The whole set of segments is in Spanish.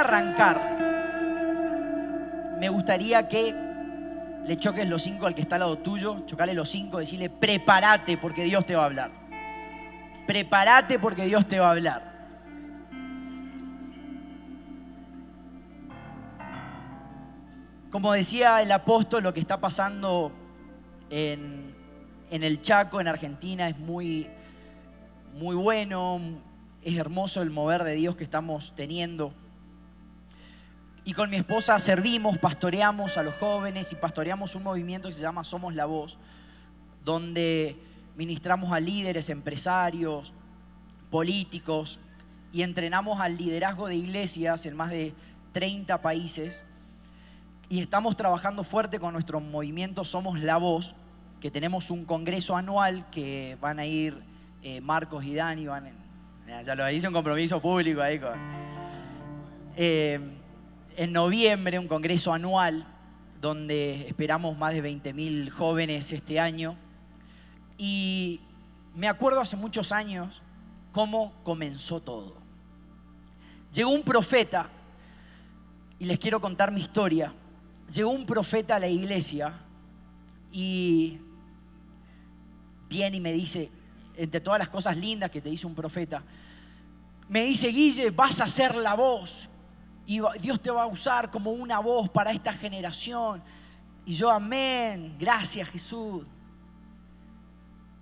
para arrancar, me gustaría que le choques los 5 al que está al lado tuyo, chocarle los 5, decirle: prepárate porque Dios te va a hablar. Prepárate porque Dios te va a hablar. Como decía el apóstol, lo que está pasando en el Chaco, en Argentina, es muy bueno. Es hermoso el mover de Dios que estamos teniendo. Y con mi esposa servimos, pastoreamos a los jóvenes y pastoreamos un movimiento que se llama Somos la Voz, donde ministramos a líderes, empresarios, políticos y entrenamos al liderazgo de iglesias en más de 30 países. Y estamos trabajando fuerte con nuestro movimiento Somos la Voz, que tenemos un congreso anual que van a ir Marcos y Dani, ya lo hice un compromiso público ahí en noviembre, un congreso anual donde esperamos más de 20.000 jóvenes este año. Y me acuerdo hace muchos años cómo comenzó todo. Llegó un profeta, y les quiero contar mi historia. Llegó un profeta a la iglesia y viene y me dice, entre todas las cosas lindas que te dice un profeta, me dice: Guille, vas a ser la voz y Dios te va a usar como una voz para esta generación. Y yo: amén, gracias Jesús.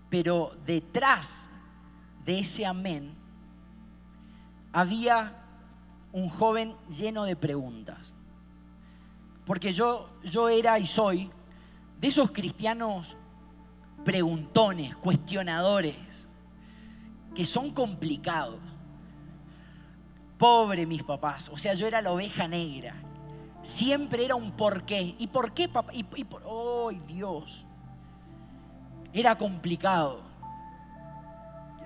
Pero detrás de ese amén había un joven lleno de preguntas. Porque yo era y soy de esos cristianos preguntones, cuestionadores, que son complicados. Pobre mis papás, o sea, yo era la oveja negra. Siempre era un por qué. ¿Y por qué, papá? ¡Oh, Dios! Era complicado.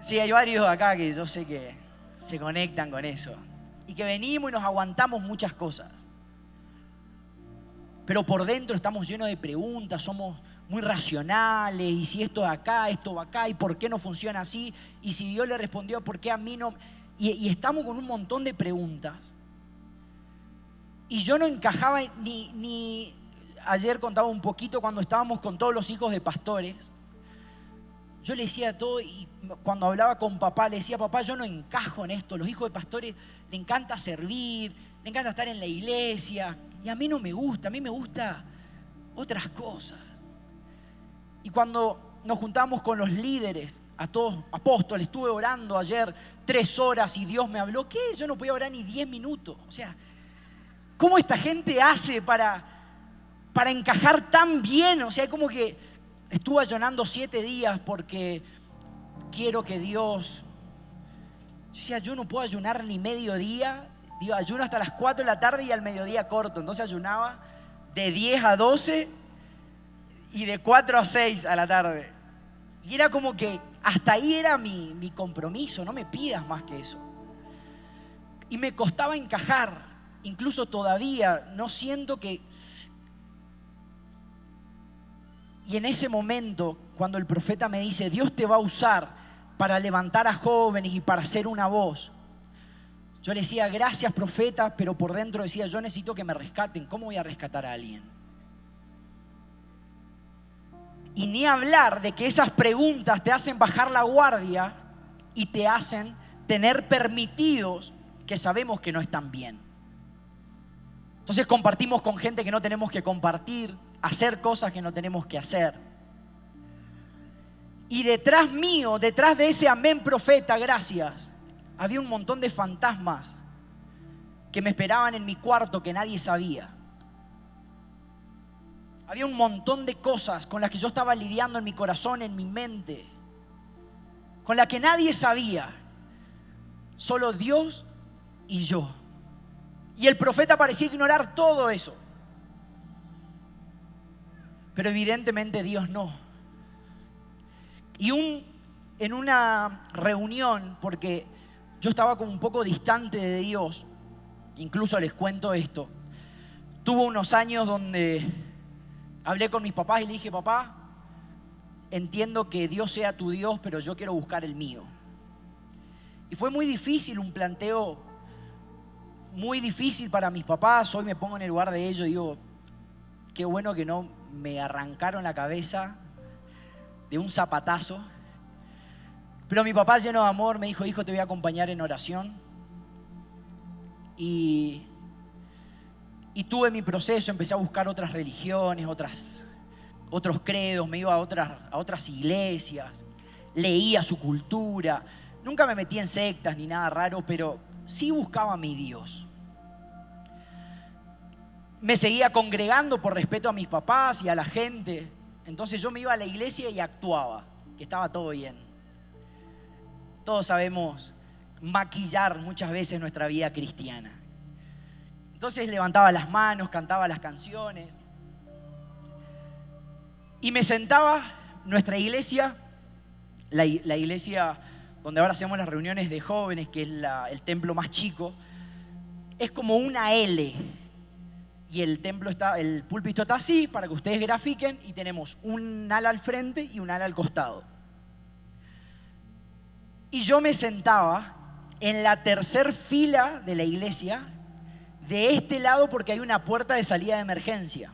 Sí, hay varios acá que yo sé que se conectan con eso. Y que venimos y nos aguantamos muchas cosas. Pero por dentro estamos llenos de preguntas, somos muy racionales. Y si esto va acá, esto va acá, y por qué no funciona así. Y si Dios le respondió, ¿por qué a mí no? Y estamos con un montón de preguntas. Y yo no encajaba ni ayer contaba un poquito cuando estábamos con todos los hijos de pastores. Yo le decía todo, y cuando hablaba con papá le decía: papá, yo no encajo en esto. Los hijos de pastores le encanta servir, le encanta estar en la iglesia, y a mí no me gusta, a mí me gusta otras cosas. Y cuando nos juntamos con los líderes, a todos apóstoles, estuve orando ayer 3 horas y Dios me habló. ¿Qué? Yo no podía orar ni 10 minutos. O sea, ¿cómo esta gente hace para encajar tan bien? O sea, como que estuve ayunando 7 días porque quiero que Dios... Yo decía, yo no puedo ayunar ni mediodía. Digo, ayuno hasta las 4 de la tarde y al mediodía corto. Entonces ayunaba de 10 a 12 y de 4 a 6 a la tarde. Y era como que hasta ahí era mi compromiso. No me pidas más que eso. Y me costaba encajar. Incluso todavía no siento que... Y en ese momento, cuando el profeta me dice: Dios te va a usar para levantar a jóvenes y para ser una voz, yo le decía: gracias, profeta, pero por dentro decía: yo necesito que me rescaten. ¿Cómo voy a rescatar a alguien? Y ni hablar de que esas preguntas te hacen bajar la guardia y te hacen tener permitidos que sabemos que no están bien. Entonces compartimos con gente que no tenemos que compartir, hacer cosas que no tenemos que hacer. Y detrás mío, detrás de ese amén profeta, gracias, había un montón de fantasmas que me esperaban en mi cuarto que nadie sabía. Había un montón de cosas con las que yo estaba lidiando en mi corazón, en mi mente, con las que nadie sabía, solo Dios y yo. Y el profeta parecía ignorar todo eso. Pero evidentemente Dios no. Y en una reunión, porque yo estaba como un poco distante de Dios, incluso les cuento esto, tuve unos años donde hablé con mis papás y le dije: papá, entiendo que Dios sea tu Dios, pero yo quiero buscar el mío. Y fue muy difícil, un planteo muy difícil para mis papás. Hoy me pongo en el lugar de ellos y digo, qué bueno que no me arrancaron la cabeza de un zapatazo. Pero mi papá, lleno de amor, me dijo, hijo, te voy a acompañar en oración. Y tuve mi proceso, empecé a buscar otras religiones, otros credos, me iba a otras iglesias, leía su cultura. Nunca me metí en sectas ni nada raro, pero sí buscaba a mi Dios. Me seguía congregando por respeto a mis papás y a la gente. Entonces yo me iba a la iglesia y actuaba, que estaba todo bien. Todos sabemos maquillar muchas veces nuestra vida cristiana. Entonces levantaba las manos, cantaba las canciones. Y me sentaba, nuestra iglesia, la iglesia donde ahora hacemos las reuniones de jóvenes, que es el templo más chico, es como una L. Y el púlpito está así, para que ustedes grafiquen, y tenemos un ala al frente y un ala al costado. Y yo me sentaba en la tercer fila de la iglesia, de este lado, porque hay una puerta de salida de emergencia.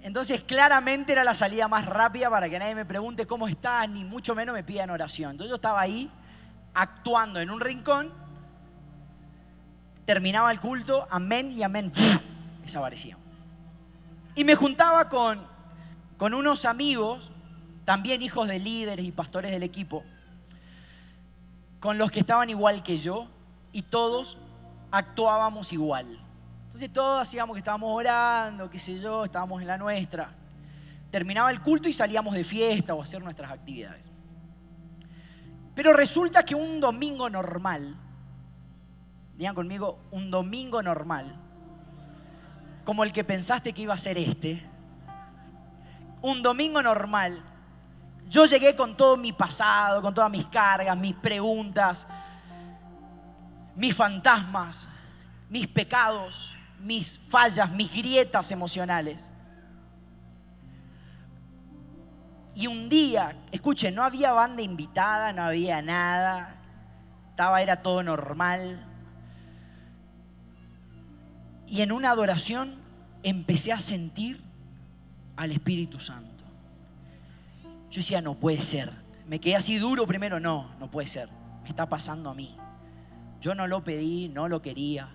Entonces claramente era la salida más rápida para que nadie me pregunte cómo estás, ni mucho menos me pidan oración. Entonces yo estaba ahí actuando en un rincón, terminaba el culto, amén y amén, desaparecía. Y me juntaba con unos amigos, también hijos de líderes y pastores del equipo, con los que estaban igual que yo, y todos actuábamos igual. Entonces todos hacíamos que estábamos orando, qué sé yo, estábamos en la nuestra. Terminaba el culto y salíamos de fiesta o a hacer nuestras actividades. Pero resulta que un domingo normal, digan conmigo, un domingo normal, como el que pensaste que iba a ser un domingo normal, yo llegué con todo mi pasado, con todas mis cargas, mis preguntas, mis fantasmas, mis pecados, mis fallas, mis grietas emocionales. Y un día, escuchen, no había banda invitada, no había nada, era todo normal. Y en una adoración empecé a sentir al Espíritu Santo. Yo decía, no puede ser. Me quedé así duro primero, no puede ser. Me está pasando a mí. Yo no lo pedí, no lo quería.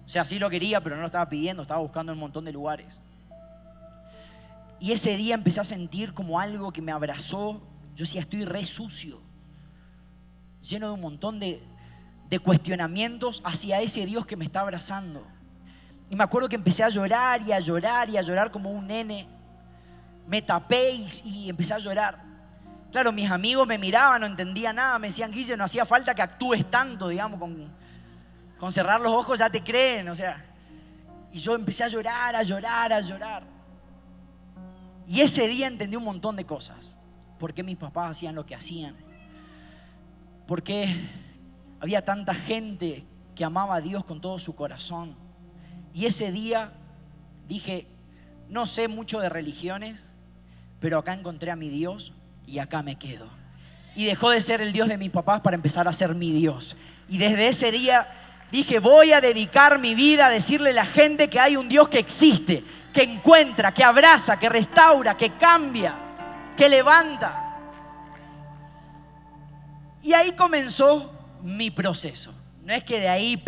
O sea, sí lo quería, pero no lo estaba pidiendo, estaba buscando en un montón de lugares. Y ese día empecé a sentir como algo que me abrazó. Yo decía, estoy re sucio, lleno de un montón de cuestionamientos hacia ese Dios que me está abrazando. Y me acuerdo que empecé a llorar y a llorar y a llorar como un nene. Me tapé y empecé a llorar. Claro, mis amigos me miraban, no entendía nada, me decían, Guille, no hacía falta que actúes tanto, digamos, con cerrar los ojos ya te creen, o sea. Y yo empecé a llorar, a llorar, a llorar. Y ese día entendí un montón de cosas. ¿Por qué mis papás hacían lo que hacían? ¿Por qué había tanta gente que amaba a Dios con todo su corazón? Y ese día dije, no sé mucho de religiones, pero acá encontré a mi Dios y acá me quedo. Y dejó de ser el Dios de mis papás para empezar a ser mi Dios. Y desde ese día dije, voy a dedicar mi vida a decirle a la gente que hay un Dios que existe, que encuentra, que abraza, que restaura, que cambia, que levanta. Y ahí comenzó mi proceso. No es que de ahí,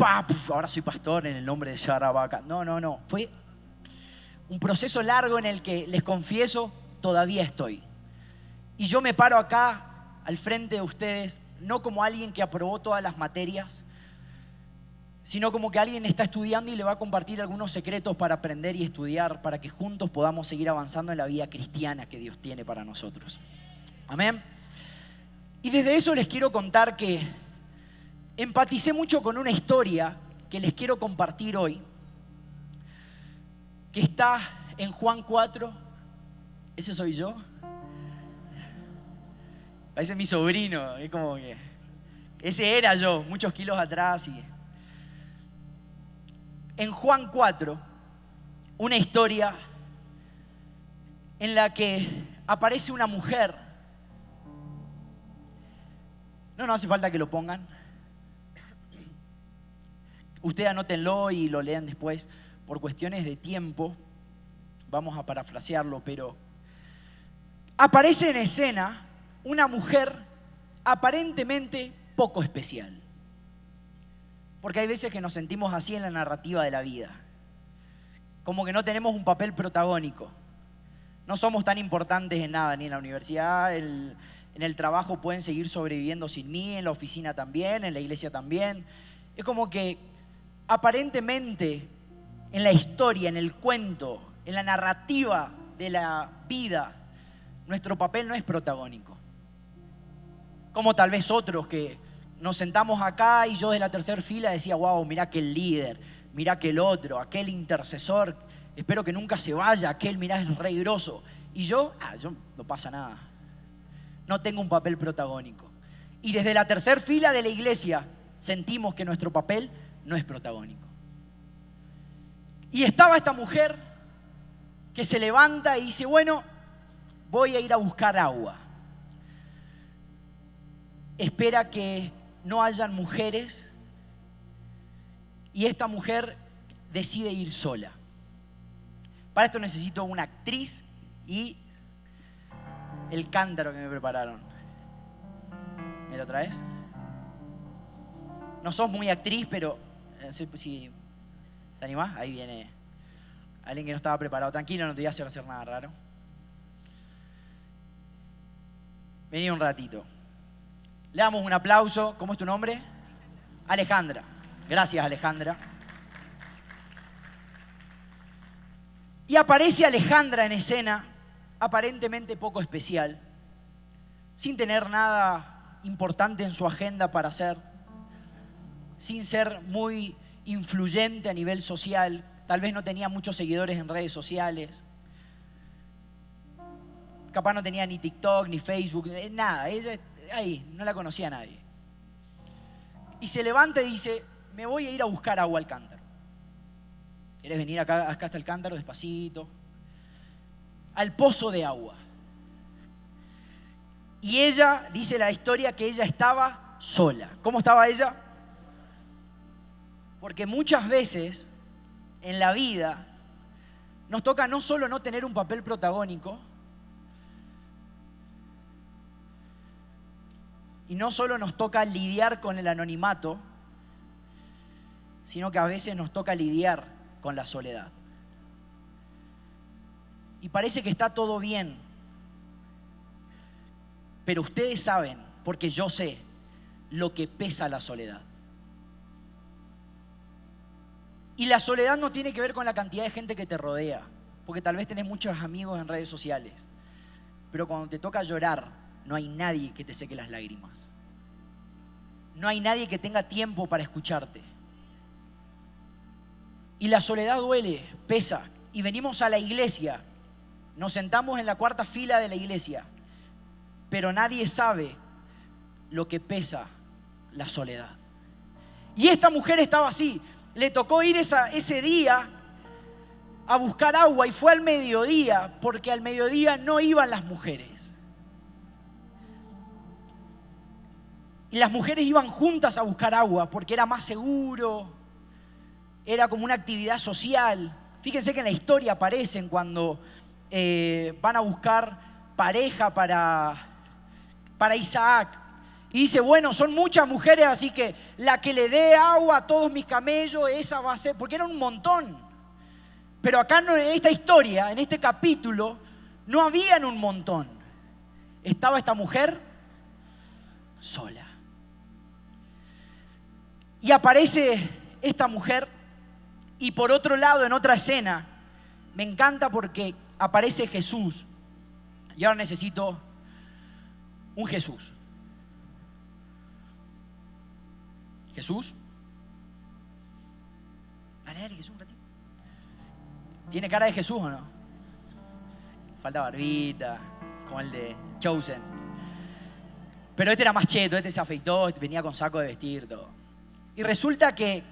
ahora soy pastor en el nombre de Sharabaca. No. Fue un proceso largo en el que, les confieso, todavía estoy. Y yo me paro acá, al frente de ustedes, no como alguien que aprobó todas las materias, sino como que alguien está estudiando y le va a compartir algunos secretos para aprender y estudiar, para que juntos podamos seguir avanzando en la vida cristiana que Dios tiene para nosotros. Amén. Y desde eso les quiero contar que empaticé mucho con una historia que les quiero compartir hoy, que está en Juan 4. Ese soy yo. Parece mi sobrino, es como que ese era yo, muchos kilos atrás. En Juan 4, una historia en la que aparece una mujer. No hace falta que lo pongan. Ustedes anótenlo y lo lean después. Por cuestiones de tiempo, vamos a parafrasearlo, pero aparece en escena una mujer aparentemente poco especial. Porque hay veces que nos sentimos así en la narrativa de la vida. Como que no tenemos un papel protagónico. No somos tan importantes en nada, ni en la universidad, en el trabajo pueden seguir sobreviviendo sin mí, en la oficina también, en la iglesia también. Es como que aparentemente en la historia, en el cuento, en la narrativa de la vida, nuestro papel no es protagónico. Como tal vez otros que nos sentamos acá y yo de la tercera fila decía, wow, mirá aquel líder, mirá aquel otro, aquel intercesor, espero que nunca se vaya, aquel, mirá, es re groso. Y yo no pasa nada. No tengo un papel protagónico. Y desde la tercera fila de la iglesia sentimos que nuestro papel no es protagónico. Y estaba esta mujer que se levanta y dice, bueno, voy a ir a buscar agua. Espera que no hayan mujeres y esta mujer decide ir sola. Para esto necesito una actriz y el cántaro que me prepararon. ¿Me lo traes? No sos muy actriz, pero si ¿te animás? Ahí viene alguien que no estaba preparado. Tranquilo, no te voy a hacer nada raro. Vení un ratito. Le damos un aplauso. ¿Cómo es tu nombre? Alejandra. Gracias, Alejandra. Y aparece Alejandra en escena, aparentemente poco especial, sin tener nada importante en su agenda para hacer, sin ser muy influyente a nivel social, tal vez no tenía muchos seguidores en redes sociales, capaz no tenía ni TikTok, ni Facebook, nada, ella ahí, no la conocía a nadie. Y se levanta y dice, me voy a ir a buscar agua al cántaro. ¿Querés venir acá hasta el cántaro despacito? Al pozo de agua. Y ella, dice la historia, que ella estaba sola. ¿Cómo estaba ella? Porque muchas veces en la vida nos toca no solo no tener un papel protagónico, y no solo nos toca lidiar con el anonimato, sino que a veces nos toca lidiar con la soledad. Y parece que está todo bien, pero ustedes saben, porque yo sé, lo que pesa la soledad. Y la soledad no tiene que ver con la cantidad de gente que te rodea, porque tal vez tenés muchos amigos en redes sociales, pero cuando te toca llorar, no hay nadie que te seque las lágrimas. No hay nadie que tenga tiempo para escucharte. Y la soledad duele, pesa. Y venimos a la iglesia, nos sentamos en la cuarta fila de la iglesia, pero nadie sabe lo que pesa la soledad. Y esta mujer estaba así, le tocó ir ese día a buscar agua y fue al mediodía, porque al mediodía no iban las mujeres. Y las mujeres iban juntas a buscar agua porque era más seguro, era como una actividad social. Fíjense que en la historia aparecen cuando van a buscar pareja para Isaac. Y dice, bueno, son muchas mujeres, así que la que le dé agua a todos mis camellos, esa va a ser, porque eran un montón. Pero acá en esta historia, en este capítulo, no habían un montón. Estaba esta mujer sola. Y aparece esta mujer y por otro lado, en otra escena, me encanta porque aparece Jesús. Y ahora necesito un Jesús. ¿Jesús? Dale, Jesús, un ratito. ¿Tiene cara de Jesús o no? Falta barbita, como el de Chosen. Pero este era más cheto, este se afeitó, venía con saco de vestir, todo. Y resulta que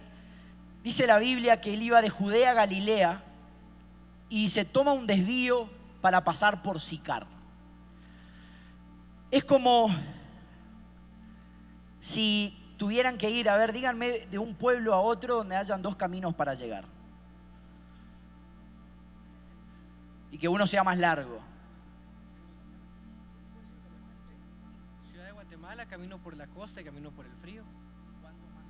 dice la Biblia que él iba de Judea a Galilea y se toma un desvío para pasar por Sicar. Es como si tuvieran que ir, a ver, díganme de un pueblo a otro donde hayan 2 caminos para llegar. Y que uno sea más largo. Ciudad de Guatemala, camino por la costa y camino por el frío. ¿Cuánto más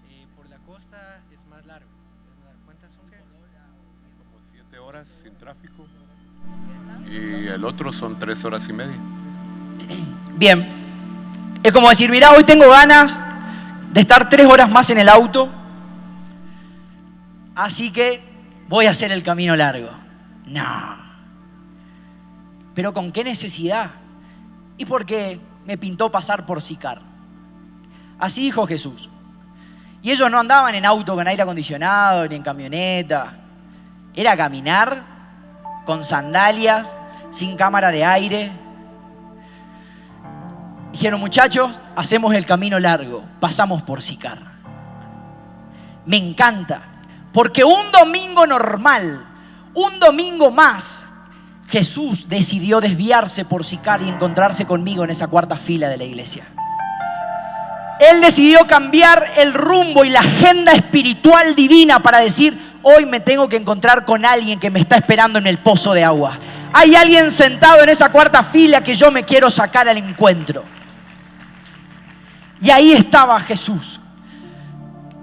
es? Por la costa es más largo. ¿Cuántas son qué? Como 7 horas sin tráfico. Y el otro son 3 horas y media. Bien. Es como decir, mirá, hoy tengo ganas de estar 3 horas más en el auto, así que voy a hacer el camino largo. No. ¿Pero con qué necesidad? Y porque me pintó pasar por Sicar. Así dijo Jesús. Y ellos no andaban en auto con aire acondicionado ni en camioneta. Era caminar con sandalias, sin cámara de aire. Dijeron, muchachos, hacemos el camino largo, pasamos por Sicar. Me encanta, porque un domingo normal, un domingo más, Jesús decidió desviarse por Sicar y encontrarse conmigo en esa 4ª fila de la iglesia. Él decidió cambiar el rumbo y la agenda espiritual divina para decir, hoy me tengo que encontrar con alguien que me está esperando en el pozo de agua. Hay alguien sentado en esa 4ª fila que yo me quiero sacar al encuentro. Y ahí estaba Jesús.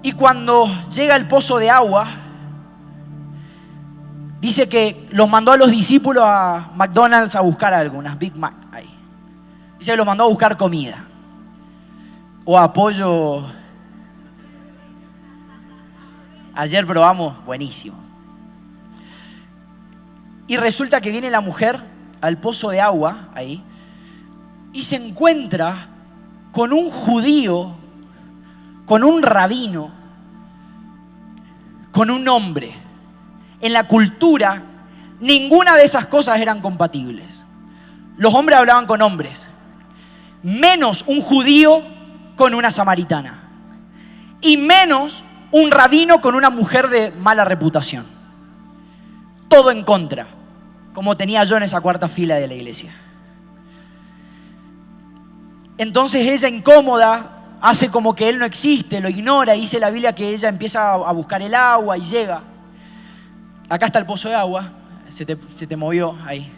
Y cuando llega al pozo de agua, dice que los mandó a los discípulos a McDonald's a buscar algo, unas Big Mac ahí. Dice que los mandó a buscar comida. O a pollo. Ayer probamos, buenísimo. Y resulta que viene la mujer al pozo de agua ahí y se encuentra con un judío, con un rabino, con un hombre. En la cultura, ninguna de esas cosas eran compatibles. Los hombres hablaban con hombres, menos un judío con una samaritana, y menos un rabino con una mujer de mala reputación. Todo en contra, como tenía yo en esa 4ª fila de la iglesia. Entonces ella, incómoda, hace como que él no existe, lo ignora, y dice la Biblia que ella empieza a buscar el agua y llega. Acá está el pozo de agua, se te movió ahí.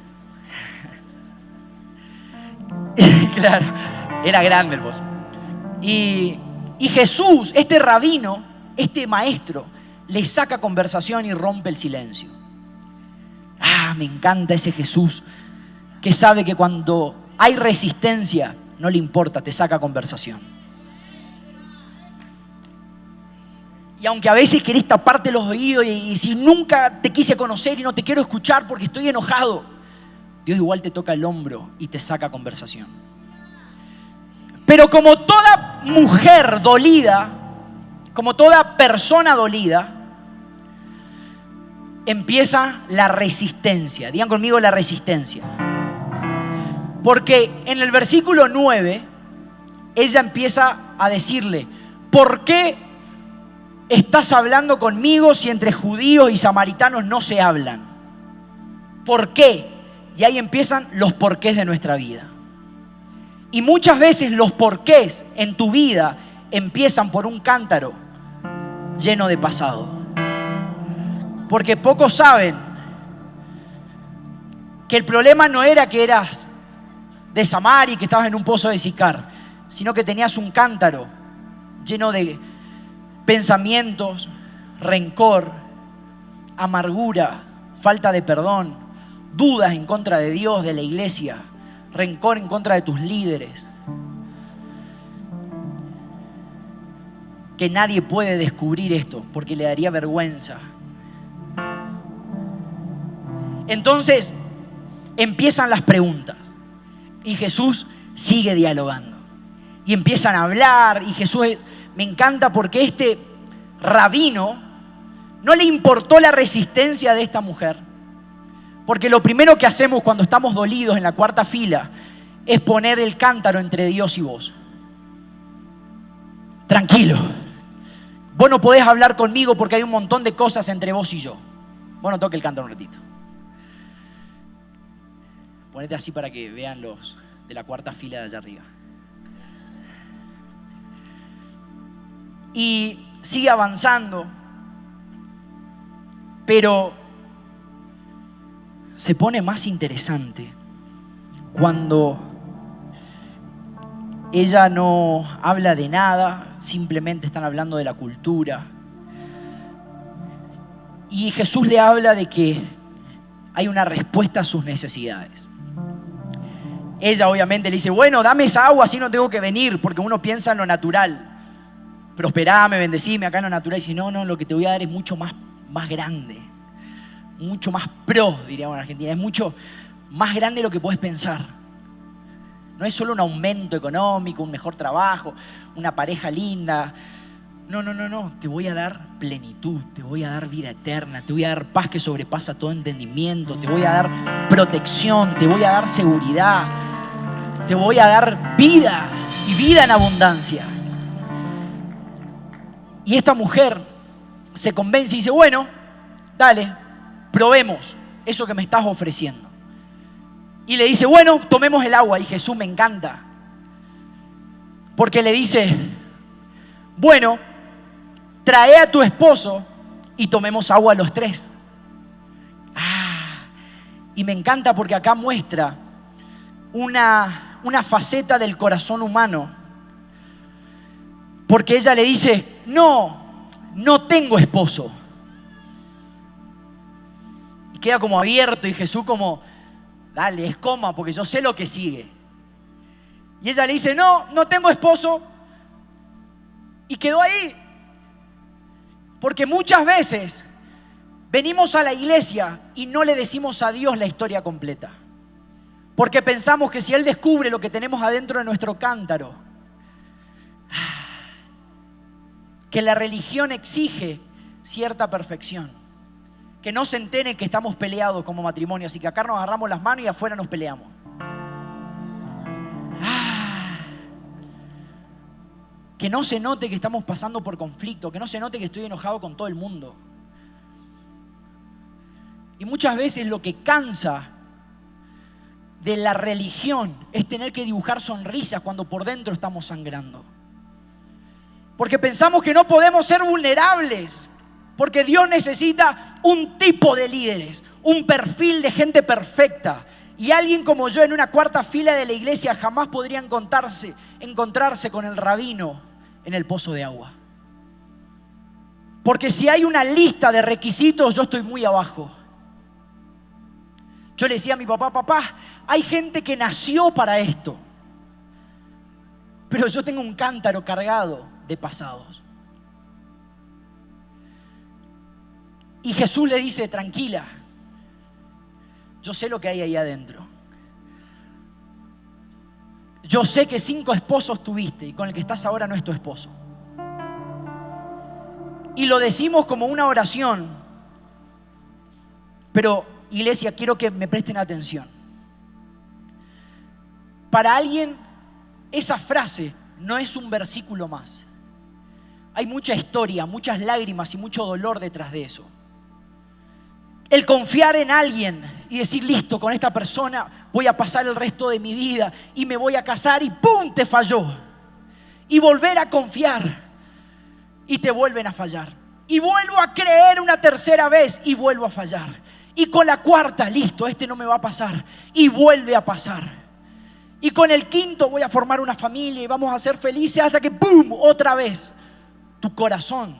Claro, era grande el pozo. Y Jesús, este rabino, este maestro, le saca conversación y rompe el silencio. Me encanta ese Jesús que sabe que cuando hay resistencia, no le importa, te saca conversación. Y aunque a veces querés taparte los oídos y si nunca te quise conocer y no te quiero escuchar porque estoy enojado, Dios igual te toca el hombro y te saca conversación. Pero como toda mujer dolida, como toda persona dolida, empieza la resistencia. Digan conmigo la resistencia. Porque en el versículo 9, ella empieza a decirle, ¿por qué estás hablando conmigo si entre judíos y samaritanos no se hablan? ¿Por qué? Y ahí empiezan los porqués de nuestra vida. Y muchas veces los porqués en tu vida empiezan por un cántaro lleno de pasado. Porque pocos saben que el problema no era que eras de Samaria y que estabas en un pozo de Sicar, sino que tenías un cántaro lleno de pensamientos, rencor, amargura, falta de perdón, dudas en contra de Dios, de la iglesia, rencor en contra de tus líderes. Que nadie puede descubrir esto porque le daría vergüenza. Entonces empiezan las preguntas y Jesús sigue dialogando y empiezan a hablar y me encanta porque este rabino no le importó la resistencia de esta mujer, porque lo primero que hacemos cuando estamos dolidos en la 4ª fila es poner el cántaro entre Dios y vos. Tranquilo, vos no podés hablar conmigo porque hay un montón de cosas entre vos y yo. Vos no toques el cántaro un ratito. Ponete así para que vean los de la 4ª fila de allá arriba. Y sigue avanzando, pero se pone más interesante cuando ella no habla de nada, simplemente están hablando de la cultura. Y Jesús le habla de que hay una respuesta a sus necesidades. Ella obviamente le dice, bueno, dame esa agua, así no tengo que venir, porque uno piensa en lo natural. Prosperame, bendecime, acá en lo natural. Y dice, no, lo que te voy a dar es mucho más grande, mucho más pro, diríamos en Argentina. Es mucho más grande de lo que puedes pensar. No es solo un aumento económico, un mejor trabajo, una pareja linda. No, te voy a dar plenitud, te voy a dar vida eterna, te voy a dar paz que sobrepasa todo entendimiento, te voy a dar protección, te voy a dar seguridad, te voy a dar vida y vida en abundancia. Y esta mujer se convence y dice, bueno, dale, probemos eso que me estás ofreciendo. Y le dice, bueno, tomemos el agua. Y Jesús me encanta, porque le dice, bueno, trae a tu esposo y tomemos agua los tres. Y me encanta porque acá muestra una faceta del corazón humano. Porque ella le dice, no tengo esposo. Y queda como abierto y Jesús como, dale, es coma porque yo sé lo que sigue. Y ella le dice, no tengo esposo. Y quedó ahí. Porque muchas veces venimos a la iglesia y no le decimos a Dios la historia completa. Porque pensamos que si Él descubre lo que tenemos adentro de nuestro cántaro, que la religión exige cierta perfección. Que no se enteren que estamos peleados como matrimonio, así que acá nos agarramos las manos y afuera nos peleamos. Que no se note que estamos pasando por conflicto, que no se note que estoy enojado con todo el mundo. Y muchas veces lo que cansa de la religión es tener que dibujar sonrisas cuando por dentro estamos sangrando. Porque pensamos que no podemos ser vulnerables, porque Dios necesita un tipo de líderes, un perfil de gente perfecta. Y alguien como yo en una cuarta fila de la iglesia jamás podría encontrarse con el rabino en el pozo de agua. Porque si hay una lista de requisitos, yo estoy muy abajo. Yo le decía a mi papá, hay gente que nació para esto, pero yo tengo un cántaro cargado de pasados. Y Jesús le dice, tranquila, yo sé lo que hay ahí adentro. Yo sé que 5 esposos tuviste y con el que estás ahora no es tu esposo. Y lo decimos como una oración. Pero, iglesia, quiero que me presten atención. Para alguien, esa frase no es un versículo más. Hay mucha historia, muchas lágrimas y mucho dolor detrás de eso. El confiar en alguien y decir, listo, con esta persona voy a pasar el resto de mi vida y me voy a casar y ¡pum!, te falló. Y volver a confiar y te vuelven a fallar. Y vuelvo a creer una tercera vez y vuelvo a fallar. Y con la cuarta, listo, este no me va a pasar. Y vuelve a pasar. Y con el quinto voy a formar una familia y vamos a ser felices hasta que ¡pum!, otra vez tu corazón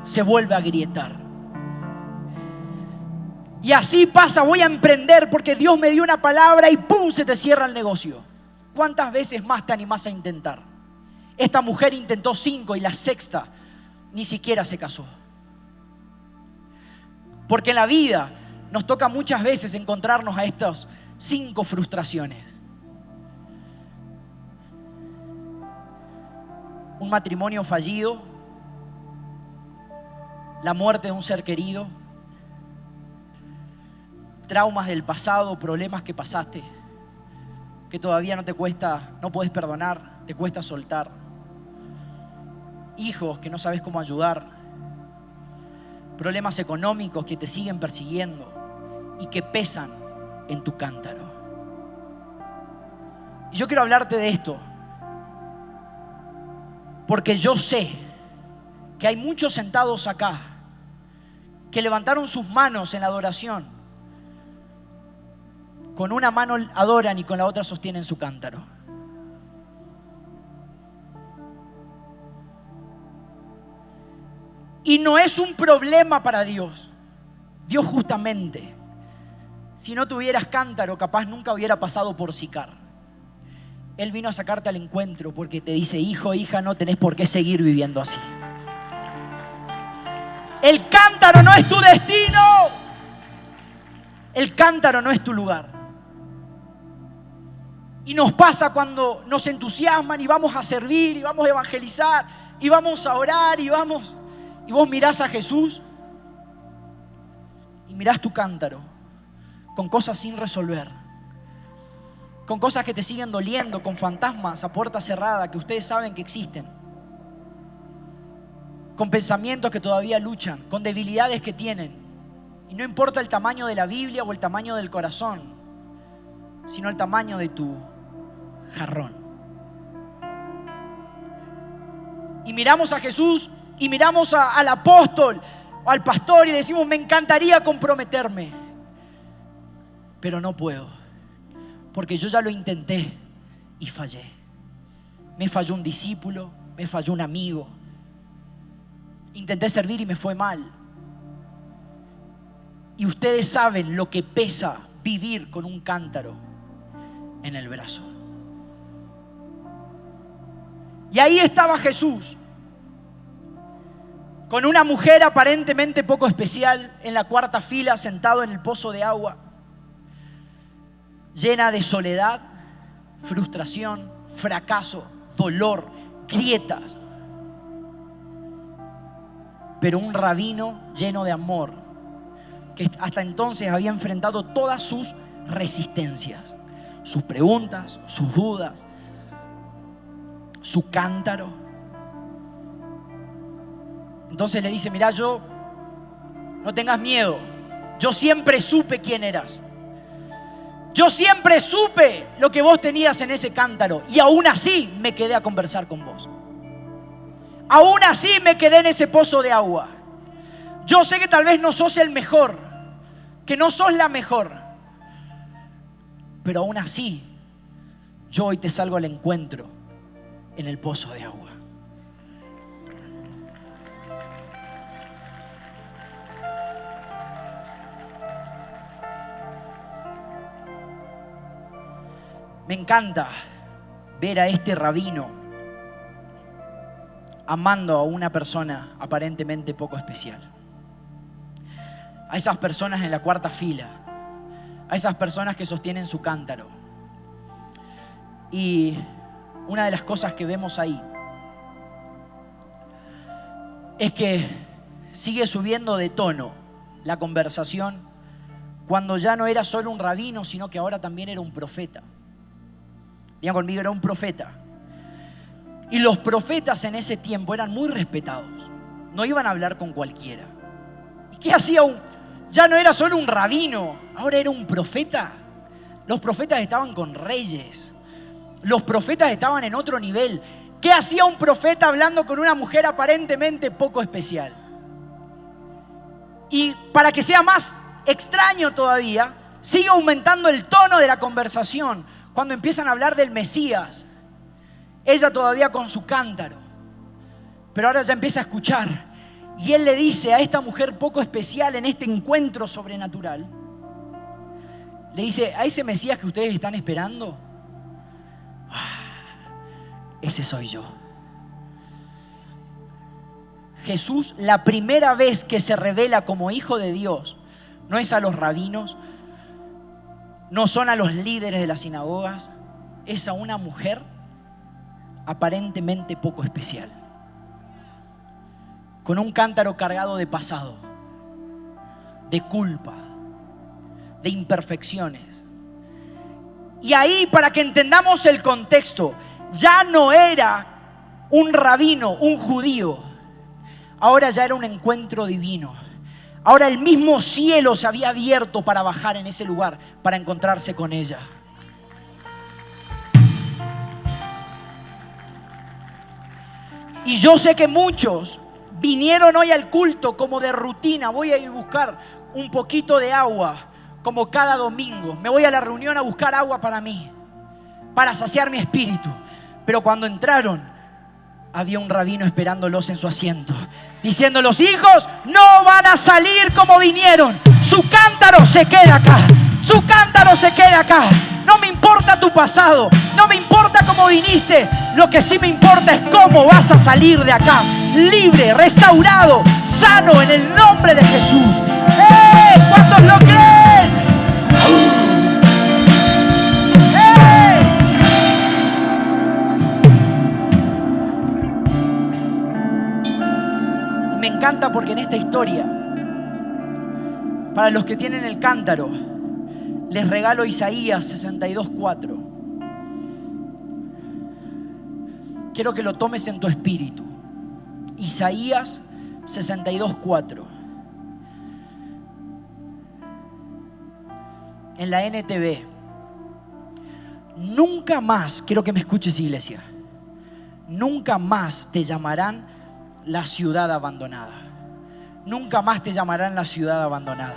se vuelve a agrietar. Y así pasa, voy a emprender porque Dios me dio una palabra y ¡pum!, se te cierra el negocio. ¿Cuántas veces más te animás a intentar? Esta mujer intentó 5 y la sexta ni siquiera se casó. Porque en la vida nos toca muchas veces encontrarnos a estas 5 frustraciones. Un matrimonio fallido, la muerte de un ser querido, traumas del pasado, problemas que pasaste, que todavía no puedes perdonar, te cuesta soltar, hijos que no sabes cómo ayudar, problemas económicos que te siguen persiguiendo y que pesan en tu cántaro. Y yo quiero hablarte de esto, Porque yo sé que hay muchos sentados acá que levantaron sus manos en la adoración. Con una mano adoran y con la otra sostienen su cántaro. Y no es un problema para Dios. Dios justamente, si no tuvieras cántaro, capaz nunca hubiera pasado por Sicar. Él vino a sacarte al encuentro porque te dice: hijo, hija, no tenés por qué seguir viviendo así. El cántaro no es tu destino. El cántaro no es tu lugar. Y nos pasa cuando nos entusiasman y vamos a servir y vamos a evangelizar y vamos a orar y vos mirás a Jesús y mirás tu cántaro con cosas sin resolver, con cosas que te siguen doliendo, con fantasmas a puerta cerrada que ustedes saben que existen, con pensamientos que todavía luchan, con debilidades que tienen. Y no importa el tamaño de la Biblia o el tamaño del corazón, sino el tamaño de tu jarrón. Y miramos a Jesús y miramos al apóstol o al pastor y le decimos: me encantaría comprometerme, pero no puedo, porque yo ya lo intenté y fallé. Me falló un discípulo, me falló un amigo. Intenté servir y me fue mal. Y ustedes saben lo que pesa vivir con un cántaro en el brazo. Y ahí estaba Jesús, con una mujer aparentemente poco especial en la cuarta fila, sentado en el pozo de agua, llena de soledad, frustración, fracaso, dolor, grietas. Pero un rabino lleno de amor, que hasta entonces había enfrentado todas sus resistencias, sus preguntas, sus dudas, su cántaro. Entonces le dice: mirá, no tengas miedo, yo siempre supe quién eras. Yo siempre supe lo que vos tenías en ese cántaro, y aún así me quedé a conversar con vos. Aún así me quedé en ese pozo de agua. Yo sé que tal vez no sos el mejor, que no sos la mejor, pero aún así yo hoy te salgo al encuentro en el pozo de agua. Me encanta ver a este rabino amando a una persona aparentemente poco especial. A esas personas en la cuarta fila, a esas personas que sostienen su cántaro. Y una de las cosas que vemos ahí es que sigue subiendo de tono la conversación cuando ya no era solo un rabino, sino que ahora también era un profeta. Digan conmigo, era un profeta. Y los profetas en ese tiempo eran muy respetados. No iban a hablar con cualquiera. ¿Y qué hacía ya no era solo un rabino, ahora era un profeta? Los profetas estaban con reyes. Los profetas estaban en otro nivel. ¿Qué hacía un profeta hablando con una mujer aparentemente poco especial? Y para que sea más extraño todavía, sigue aumentando el tono de la conversación cuando empiezan a hablar del Mesías. Ella todavía con su cántaro, pero ahora ya empieza a escuchar. Y él le dice a esta mujer poco especial en este encuentro sobrenatural, le dice: a ese Mesías que ustedes están esperando, ese soy yo. Jesús, la primera vez que se revela como hijo de Dios, no es a los rabinos, no son a los líderes de las sinagogas, es a una mujer aparentemente poco especial, con un cántaro cargado de pasado, de culpa, de imperfecciones. Y ahí, para que entendamos el contexto, ya no era un rabino, un judío, ahora ya era un encuentro divino. Ahora el mismo cielo se había abierto para bajar en ese lugar, para encontrarse con ella. Y yo sé que muchos vinieron hoy al culto como de rutina. Voy a ir a buscar un poquito de agua como cada domingo. Me voy a la reunión a buscar agua para mí, para saciar mi espíritu. Pero cuando entraron, había un rabino esperándolos en su asiento, diciendo: los hijos no van a salir como vinieron. Su cántaro se queda acá. Su cántaro se queda acá. No me importa tu pasado, no me importa cómo viniste. Lo que sí me importa es cómo vas a salir de acá, libre, restaurado, sano, en el nombre de Jesús. ¿Cuántos lo creen? Me encanta porque en esta historia, para los que tienen el cántaro, les regalo Isaías 62:4. Quiero que lo tomes en tu espíritu. Isaías 62:4. En la NTV. Nunca más, quiero que me escuches, iglesia, nunca más te llamarán la ciudad abandonada. Nunca más te llamarán la ciudad abandonada,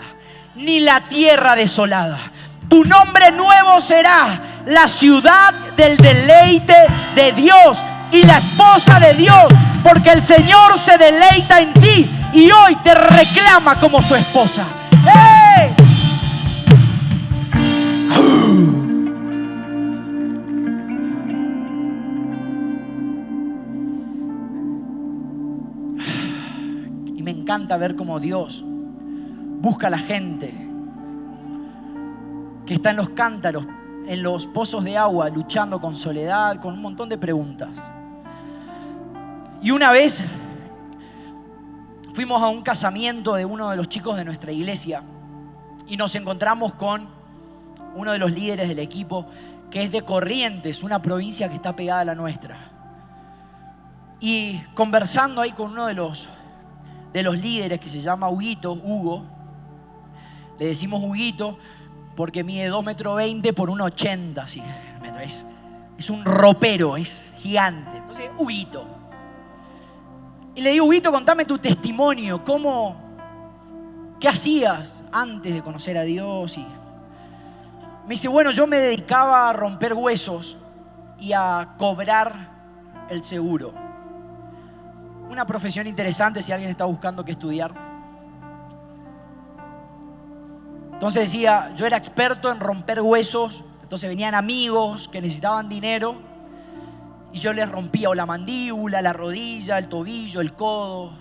ni la tierra desolada. Tu nombre nuevo será la ciudad del deleite de Dios y la esposa de Dios, porque el Señor se deleita en ti y hoy te reclama como su esposa. ¡Hey! Y me encanta ver cómo Dios busca a la gente que está en los cántaros, en los pozos de agua, luchando con soledad, con un montón de preguntas. Y una vez fuimos a un casamiento de uno de los chicos de nuestra iglesia y nos encontramos con uno de los líderes del equipo, que es de Corrientes, una provincia que está pegada a la nuestra. Y conversando ahí con uno de los líderes, que se llama Hugo, le decimos Huguito porque mide 2,20 m por 1,80 m, así. Es un ropero, es gigante. Entonces, Huguito. Y le digo: Huguito, contame tu testimonio. ¿Qué hacías antes de conocer a Dios? Y me dice: bueno, yo me dedicaba a romper huesos y a cobrar el seguro. Una profesión interesante si alguien está buscando qué estudiar. Entonces decía, yo era experto en romper huesos. Entonces venían amigos que necesitaban dinero y yo les rompía o la mandíbula, la rodilla, el tobillo, el codo.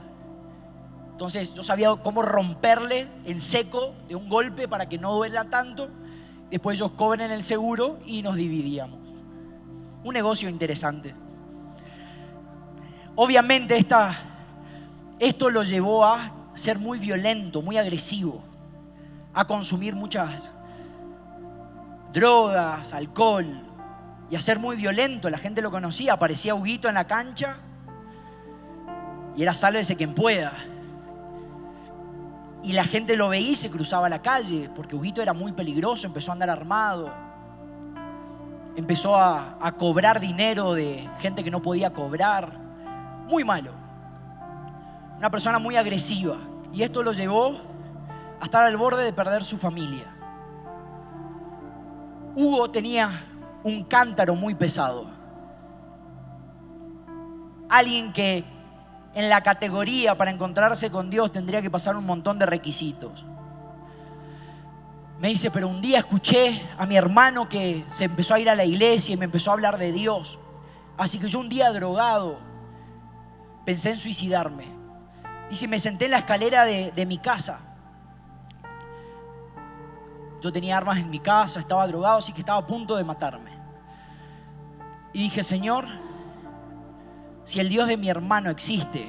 Entonces yo sabía cómo romperle en seco de un golpe para que no duela tanto. Después ellos cobren el seguro y nos dividíamos. Un negocio interesante. Obviamente esto lo llevó a ser muy violento, muy agresivo, a consumir muchas drogas, alcohol y a ser muy violento. La gente lo conocía, aparecía Huguito en la cancha y era sálvese quien pueda. Y la gente lo veía y se cruzaba la calle porque Huguito era muy peligroso, empezó a andar armado, empezó a cobrar dinero de gente que no podía cobrar. Muy malo, una persona muy agresiva, y esto lo llevó a estar al borde de perder su familia. Hugo tenía un cántaro muy pesado, alguien que en la categoría para encontrarse con Dios tendría que pasar un montón de requisitos. Me dice, pero un día escuché a mi hermano que se empezó a ir a la iglesia y me empezó a hablar de Dios, así que yo un día drogado pensé en suicidarme. Dice, me senté en la escalera de mi casa. Yo tenía armas en mi casa, estaba drogado, así que estaba a punto de matarme. Y dije, Señor, si el Dios de mi hermano existe,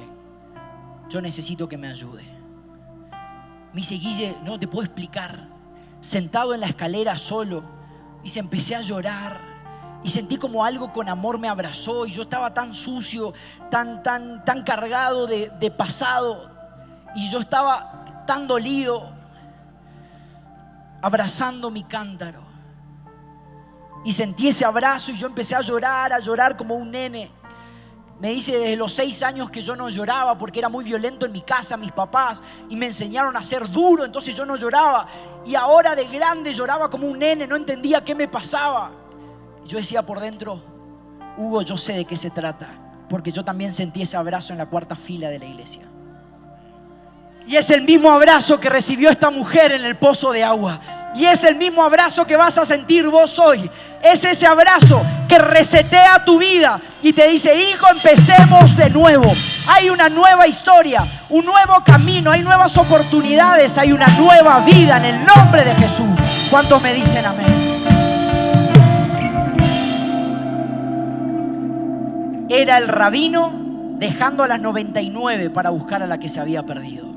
yo necesito que me ayude. Me dice, Guille, no te puedo explicar. Sentado en la escalera solo, dice, empecé a llorar. Y sentí como algo con amor me abrazó. Y yo estaba tan sucio, tan cargado de pasado. Y yo estaba tan dolido, abrazando mi cántaro. Y sentí ese abrazo y yo empecé a llorar como un nene. Me dice desde los 6 años que yo no lloraba porque era muy violento en mi casa, mis papás, y me enseñaron a ser duro, entonces yo no lloraba. Y ahora de grande lloraba como un nene, no entendía qué me pasaba. Yo decía por dentro, Hugo, yo sé de qué se trata, porque yo también sentí ese abrazo en la cuarta fila de la iglesia. Y es el mismo abrazo que recibió esta mujer en el pozo de agua. Y es el mismo abrazo que vas a sentir vos hoy. Es ese abrazo que resetea tu vida y te dice, hijo, empecemos de nuevo. Hay una nueva historia, un nuevo camino, hay nuevas oportunidades, hay una nueva vida en el nombre de Jesús. ¿Cuántos me dicen amén? Era el rabino dejando a las 99 para buscar a la que se había perdido.